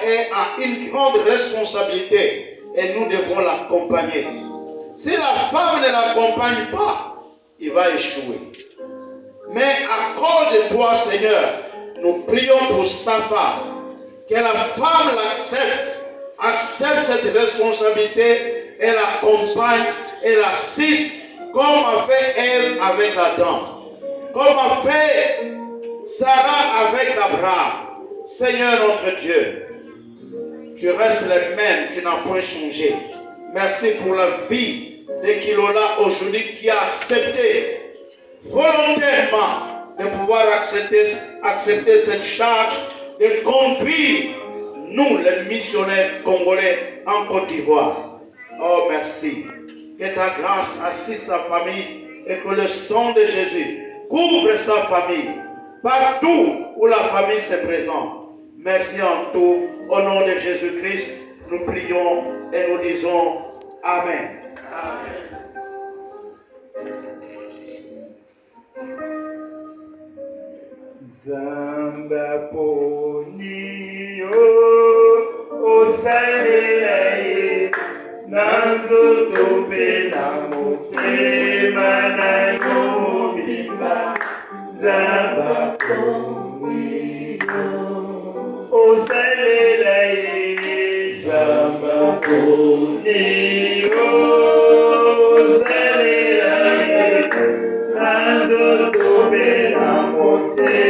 a une grande responsabilité et nous devons l'accompagner. Si la femme ne l'accompagne pas, il va échouer. Mais à cause de toi, Seigneur, nous prions pour sa femme. Que la femme l'accepte, accepte cette responsabilité et l'accompagne et l'assiste comme a fait Ève avec Adam, comme a fait Sarah avec Abraham. Seigneur notre Dieu, tu restes le même, tu n'as point changé. Merci pour la vie de Kilola aujourd'hui qui a accepté volontairement de pouvoir accepter cette charge de conduire nous, les missionnaires congolais, en Côte d'Ivoire. Oh, merci. Que ta grâce assiste sa famille et que le sang de Jésus couvre sa famille partout où la famille se présente. Merci en tout. Au nom de Jésus-Christ, nous prions et nous disons Amen. Amen. Zamba poni osalelaye nanzoto pe na motema na yo mobimba. Zamba poni osalelaye zamba poni osalelaye nanzoto pe na motema.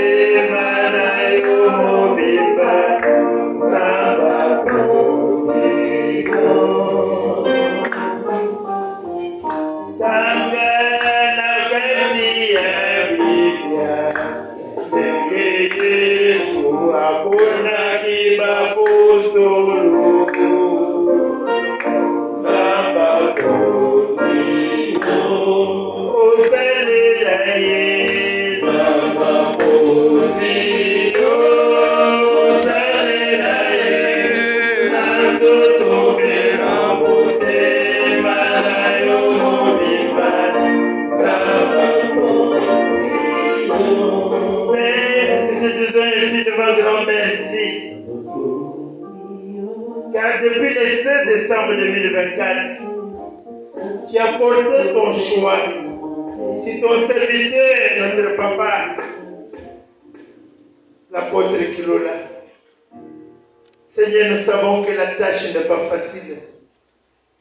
Car depuis le 16 décembre 2024, tu as porté ton choix sur ton serviteur, notre papa, l'apôtre Kilola. Seigneur, nous savons que la tâche n'est pas facile,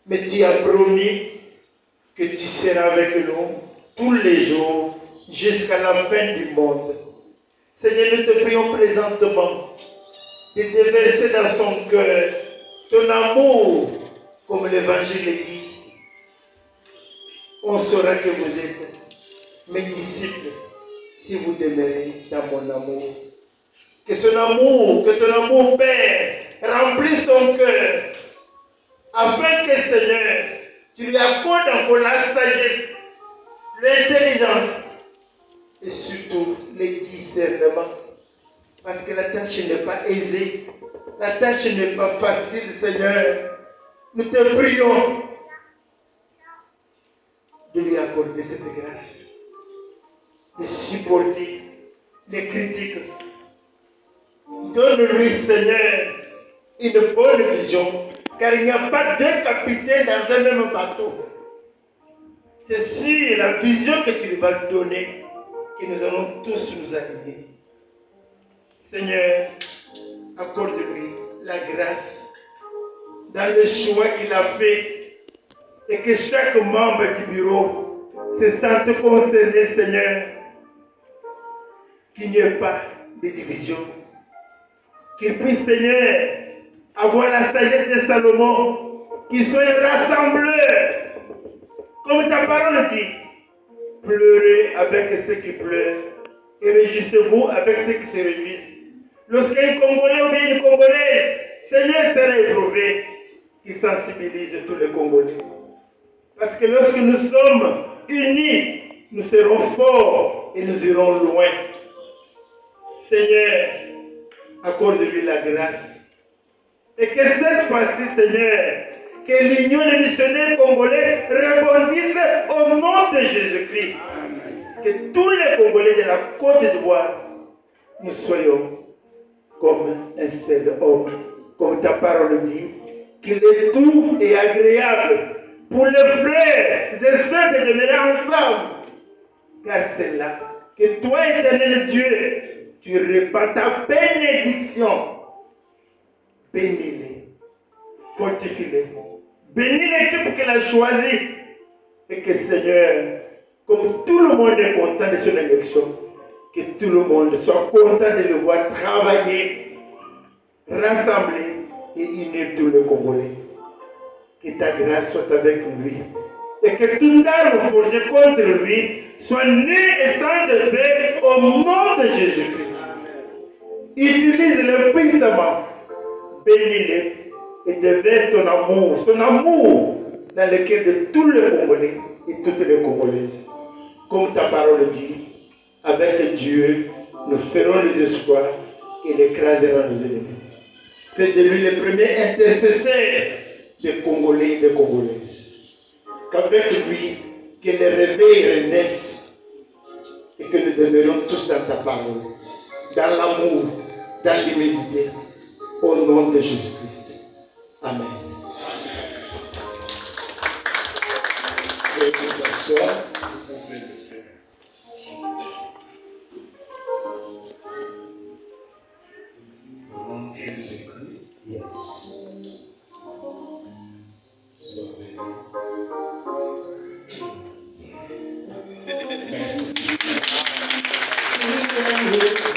mais tu as promis que tu seras avec nous tous les jours jusqu'à la fin du monde. Seigneur, nous te prions présentement de déverser dans son cœur ton amour, comme l'évangile dit. On saura que vous êtes mes disciples si vous demeurez dans mon amour. Que ton amour, Père, remplisse son cœur, afin que, Seigneur, tu lui accordes encore la sagesse, l'intelligence et surtout le discernement. Parce que la tâche n'est pas aisée, la tâche n'est pas facile, Seigneur. Nous te prions de lui accorder cette grâce, de supporter les critiques. Donne-lui, Seigneur, une bonne vision, car il n'y a pas deux capitaines dans un même bateau. C'est sur la vision que tu lui vas donner que nous allons tous nous aligner. Seigneur, accorde-lui la grâce dans le choix qu'il a fait et que chaque membre du bureau se sente concerné, Seigneur, qu'il n'y ait pas de division. Qu'il puisse, Seigneur, avoir la sagesse de Salomon, qu'il soit rassembleur, comme ta parole dit. Pleurez avec ceux qui pleurent et réjouissez-vous avec ceux qui se réjouissent. Lorsqu'un Congolais ou bien une Congolaise, Seigneur, sera éprouvé, qu'il sensibilise tous les Congolais. Parce que lorsque nous sommes unis, nous serons forts et nous irons loin. Seigneur, accorde-lui la grâce. Et que cette fois-ci, Seigneur, que l'union des missionnaires congolais rebondisse au nom de Jésus-Christ. Que tous les Congolais de la Côte d'Ivoire, nous soyons comme un seul homme. comme ta parole dit, qu'il est doux et agréable pour les frères et sœurs de demeurer ensemble. Car c'est là que toi, éternel Dieu, tu répands ta bénédiction. Bénis-les, fortifie-les, bénis l'équipe qu'elle a choisie. Et que Seigneur, comme tout le monde est content de son élection, que tout le monde soit content de le voir travailler, rassembler et unir tous les Congolais. Que ta grâce soit avec lui. Et que toute arme forgée contre lui soit nulle et sans effet au nom de Jésus-Christ. Utilise-le puissamment. Bénis-le et déverse ton amour dans le cœur de tous les Congolais et toutes les Congolaises. Comme ta parole dit, avec Dieu, nous ferons les espoirs et l'écraserons nos ennemis. Fais de lui le premier intercesseur des Congolais et des Congolaises. Qu'avec lui, que les réveils renaissent et que nous demeurons tous dans ta parole, dans l'amour, dans l'humilité, au nom de Jésus-Christ. Amen. Veuillez vous asseoir, vous pouvez le faire. Au nom de Jésus-Christ. Yes. Merci.